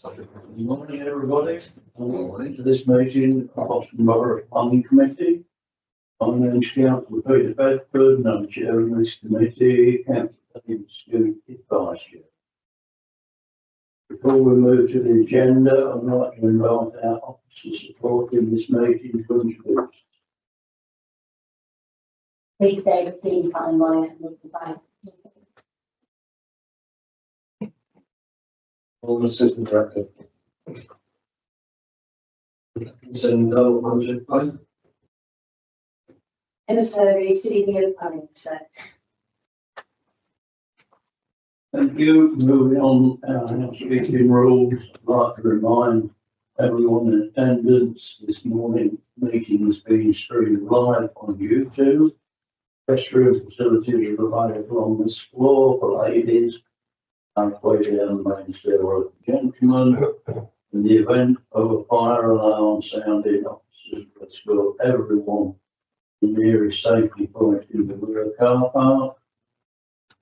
Good morning, everybody. Welcome to this meeting of Boston Borough Planning Committee. My name's Councillor Peter Bedford, and I'm chairing this committee. Councillor Stewart is vice chair. Before we move to the agenda, I'd like to invite our officers supporting this meeting to introduce. Please stay with the timeline and look at All Assistant Director. Concerned development plan. Emma Survey, Studio Planning, so. Thank you. Moving on, our speaking rules. I'd like to remind everyone in attendance this morning, meeting is being streamed live on YouTube. Restroom facilities are available on this floor for ladies, halfway down the main stairway for gentlemen. In the event of a fire alarm sounding, officers will escort everyone to the nearest safety point in the rear car park.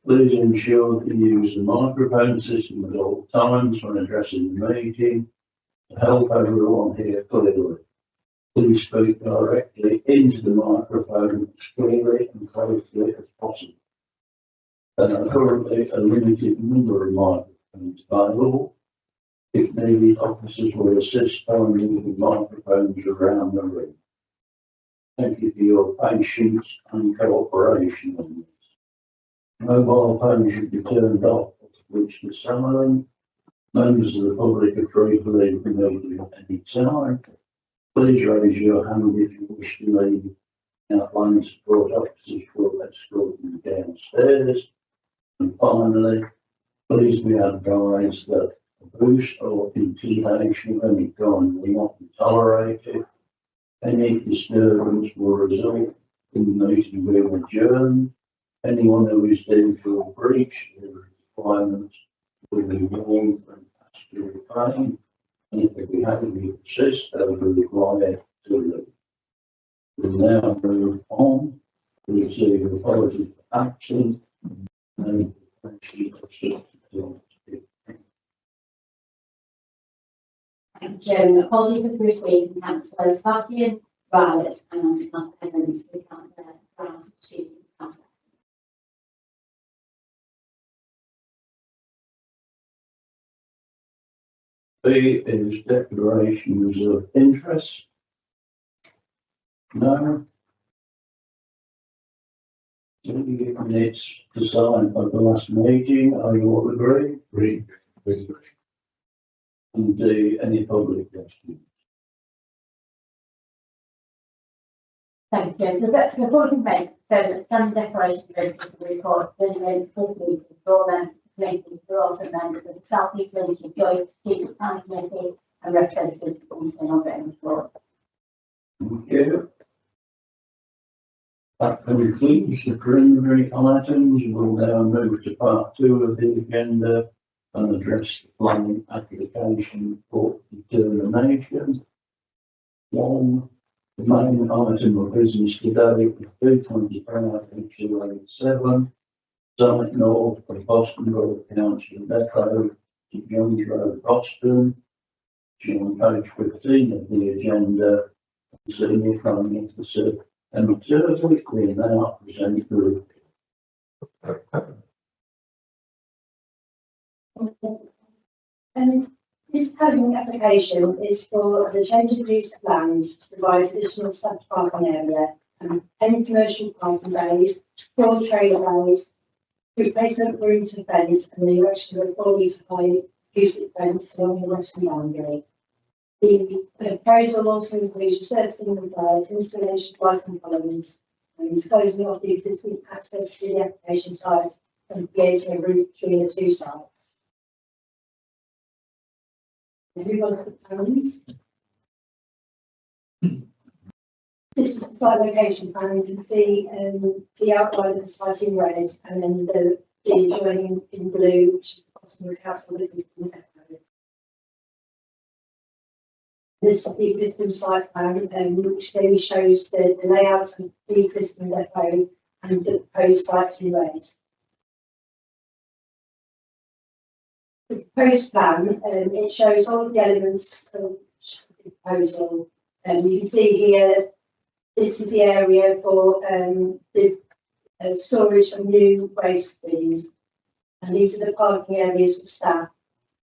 Please ensure that you use the microphone system at all times when addressing the meeting to help everyone hear clearly. Please speak directly into the microphone as clearly and closely as possible. There are currently a limited number of microphones available. If needed, officers will assist by moving microphones around the room. Thank you for your patience and cooperation on this. Mobile phones should be turned off to switch to silent. Members of the public are free to leave the meeting at any time. Please raise your hand if you wish to leave. Outline support officers will escort you downstairs. And finally, please be advised that abuse or intimidation of any kind will not be tolerated. Any disturbance will result in the meeting being adjourned. Anyone who is deemed to have breached the requirements will be warned and asked to refrain. And if the behaviour persists, they will be required to leave. We'll now move on to receive apologies for absence and apologies for receiving councillors Fabian, Violet, and Councillor Evans for the grounds student councillor. B is declarations of interest. No. Minutes to sign at the last meeting. Are you all agree? Agree. And D, any public questions? Thank you. The board made so that some declaration of the report delivering explicitly to the members of the committee, who are also members of the South East Leadership Joint Strategic Planning Committee and representatives of the Internal Government Board. Thank you. That concludes the preliminary items. We'll now move to part 2 of the agenda and address the planning application for determination. 1. The main item of business today is 225-287, Summit North from Boston Borough Council Depot to Jones Road, Boston. On page 15 of the agenda, Senior Planning Officer and observers will now present the report. This planning application is for the change of use of land to provide additional staff parking area and any commercial parking bays, 4 trailer bays, replacement rooms and fence, and the erection of a 4 metre high acoustic fence along the western boundary. The proposal also includes resurfacing the site, installation of lighting columns, and closing off the existing access to the application site and creating a route between the 2 sites. Who wants the plans? This is the site location plan. You can see the outline of the site in red and then the adjoining in blue, which is the bottom of the council existing depot. This is the existing site plan, which clearly shows the layout of the existing depot and the proposed sites in red. The proposed plan, it shows all of the elements of the proposal. You can see here, this is the area for the storage of new waste bins, and these are the parking areas for staff.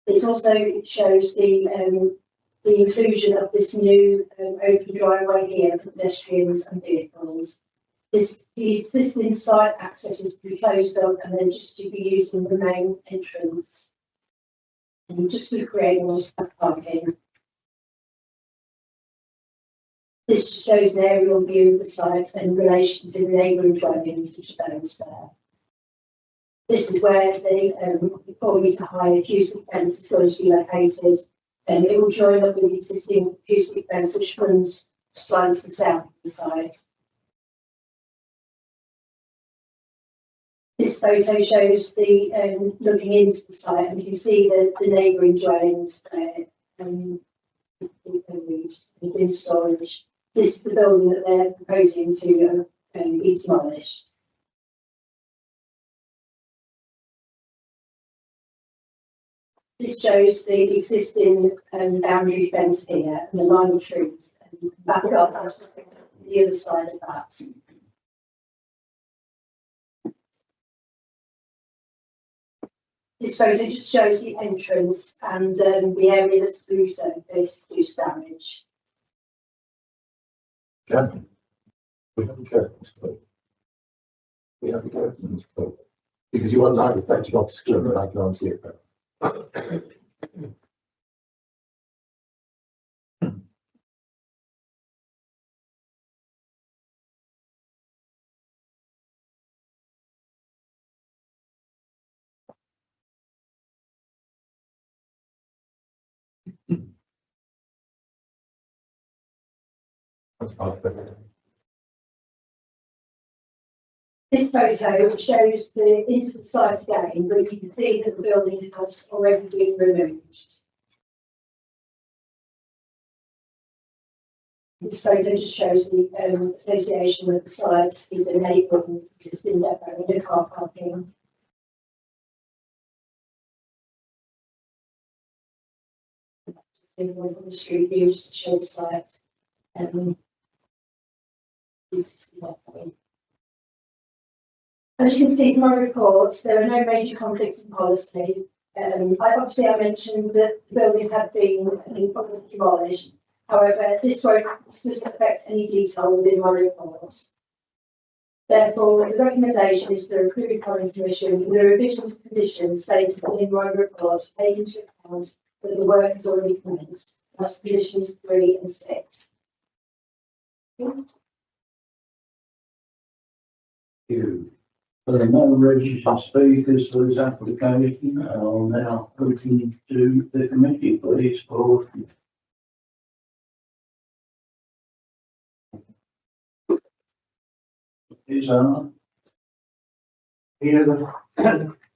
It also shows the inclusion of this new open driveway here for pedestrians and vehicles. The existing site access is to be closed up and then just to be using the main entrance. And just to create more staff parking. This just shows an aerial view of the site in relation to the neighbouring dwellings, which are those there. This is where the 4 metre high acoustic fence is going to be located. It will join up with the existing acoustic fence, which runs slightly to the south of the site. This photo shows the looking into the site, and you can see the neighbouring dwellings there in storage. This is the building that they're proposing to be demolished. This shows the existing boundary fence here and the line of trees, and back up the other side of that. This photo just shows the entrance and the area that's blue surface, loose damage. Yeah. We have the curtains closed. We have the curtains closed. Because you want light reflected off the screen, but I can't see it. That's fine. This photo shows the into the site again, but you can see that the building has already been removed. This photo just shows the association with the site with the neighbouring existing depot and the car parking. One of the street views to show the site. Existing depot. As you can see from my report, there are no major conflicts in policy. I mentioned that the building had been demolished. However, this doesn't affect any detail within my report. Therefore, the recommendation is to approve the planning commission with the revisions of conditions stated within my report, taking into account that the work has already commenced. That's conditions 3 and 6. There are no registered speakers for this application. I'll now open to the committee, please, for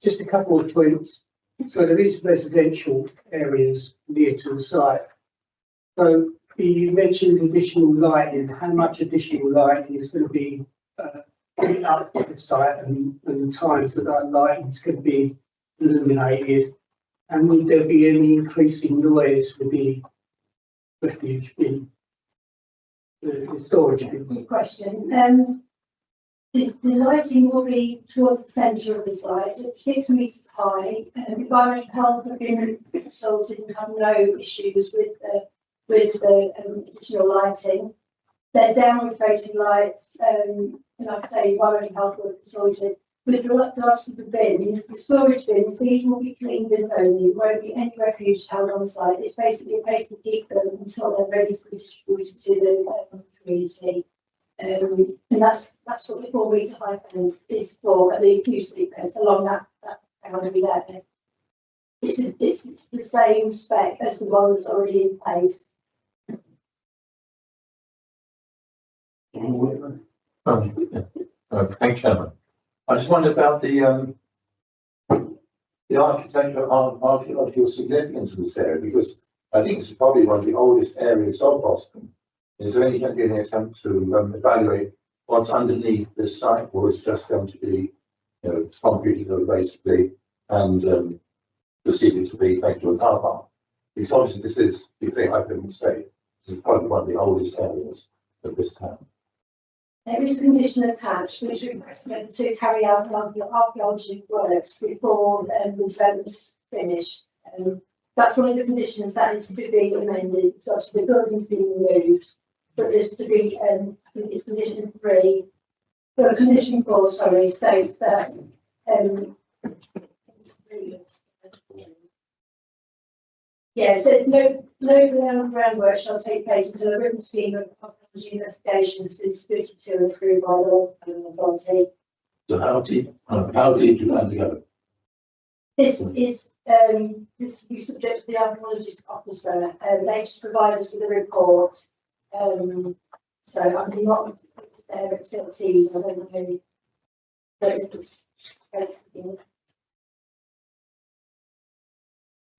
Just a couple of points. So there is residential areas near to the site. So you mentioned additional lighting. How much additional lighting is going to be up at the site, and the times that lighting is going to be illuminated? And will there be any increasing noise with the refuge bin, the storage bin? Good question. The lighting will be towards the centre of the site. It's 6 metres high. Environmental health have been consulted and have no issues with the additional lighting. They're downward facing lights. Like I say, environmental health were consulted. With regards to the bins, the storage bins, these will be clean bins only. There won't be any refuse held on site. It's basically a place to keep them until they're ready to be distributed to the community. And that's what the 4 metre high fence is for, and the acoustic fence along that boundary there. It's the same spec as the one that's already in place. Thanks, Chairman. I just wondered about the architectural, archaeological significance of this area, because I think this is probably one of the oldest areas of Boston. Is there any attempt to evaluate what's underneath this site, or is just going to be, concreted basically and proceeded to be made to a car park? Because obviously this is, if they have been mistake, this is probably one of the oldest areas of this town. There is a condition attached which requests them to carry out archaeology works before the development is finished. That's one of the conditions that is to be amended, such the buildings being removed. But there's to be, I think it's condition 3, or condition 4, sorry, states that yeah, so no groundwork shall take place until a written scheme of archaeology investigation has been submitted to and approved by the authority. So how deep do you plan to go? This is this will be subject to the archaeologist officer. They just provide us with a report. So I'm not their expertise. I don't know. But it's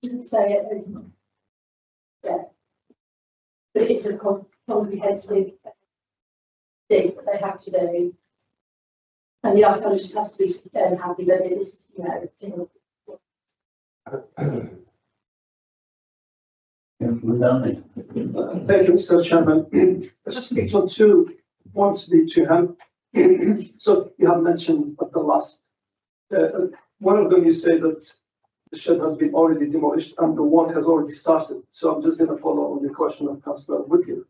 doesn't say it. Yeah, but it's a comprehensive thing that they have to do, and the archaeologist has to be happy that it is, Thank Thank you, Mr. Chairman. I just picked on 2 points to have. So you have mentioned at the last, one of them you say that the shed has been already demolished and the work has already started. So I'm just going to follow on the question of Councillor Whitley.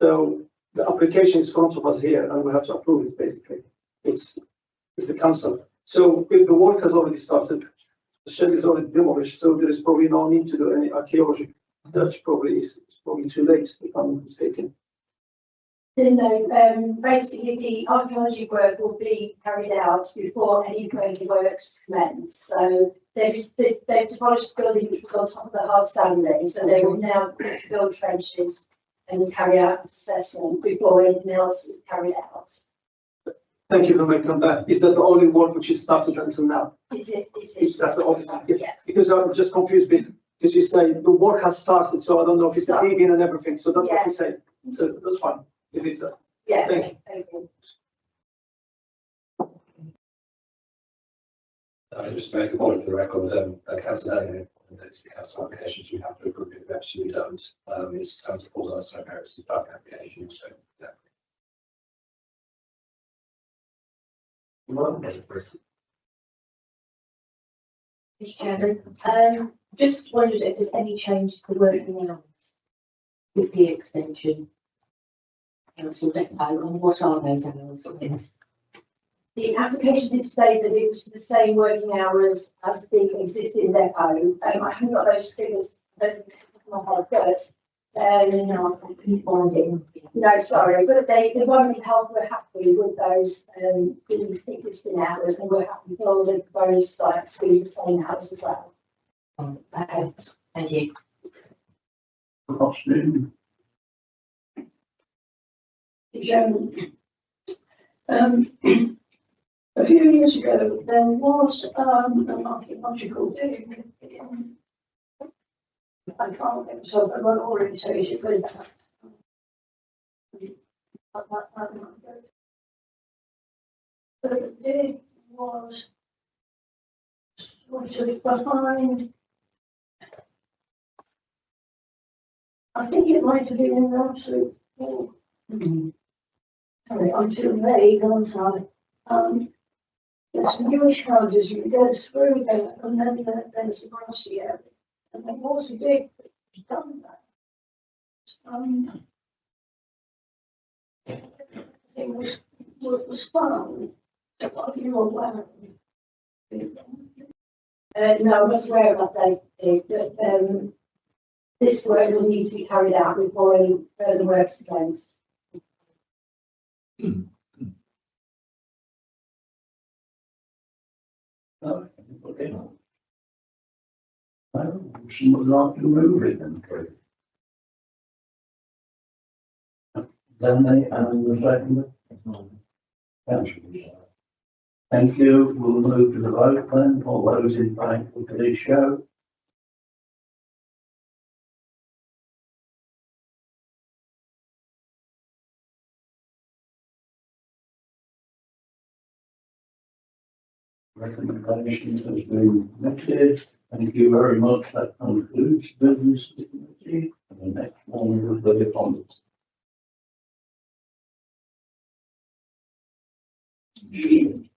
So the application is in front of us here and we have to approve it basically. It's the council. So if the work has already started, the shed is already demolished, so there is probably no need to do any archaeology. That's probably too late, if I'm not mistaken. No, basically the archaeology work will be carried out before any further works commence. So they've demolished the building which was on top of the hard standing, so they will now build trenches and carry out assessment before anything else is carried out. Thank you for making that. Is that the only work which is started until now? Is it? That's the only. Yes. Because I'm just confused because you say the work has started, so I don't know if it's digging and everything. So that's what you say. So that's fine. If it's a. Yeah. Thank you. I just make a point for the record, council Elliott, it's the council applications we have to approve it, we actually don't. It's time to pause on some merits to back application, so yeah. Mr. Chairman, just wondered if there's any change to the working hours with the extension. Council depot, and what are those hours? The application did state that it was for the same working hours as the existing depot. I haven't got those figures, but no, I couldn't find it. No, sorry, but the Environment Health were happy with those the existing hours, and we're happy for all of those sites to be the same hours as well. Okay, thank you. Afternoon. A few years ago, there was an archaeological dig. I can't get myself a lot orientated with that. But the dig was sort of behind. I think it might have been in the absolute. Sorry, I'm too vague, aren't I? There's some Jewish houses, you go through there, and then there's a grassy area. And there was a dig that was done that. It was found. So what you aware? No, I'm not aware of that dig, but this work will need to be carried out before any further works commence. Okay. She would like to move it then, please. Danny, and the second. Councillor. Thank you. We'll move to the vote then. All those in favour, please show. Recommendation has been noted. Thank you very much. That concludes business committee. And the next one will be upon it.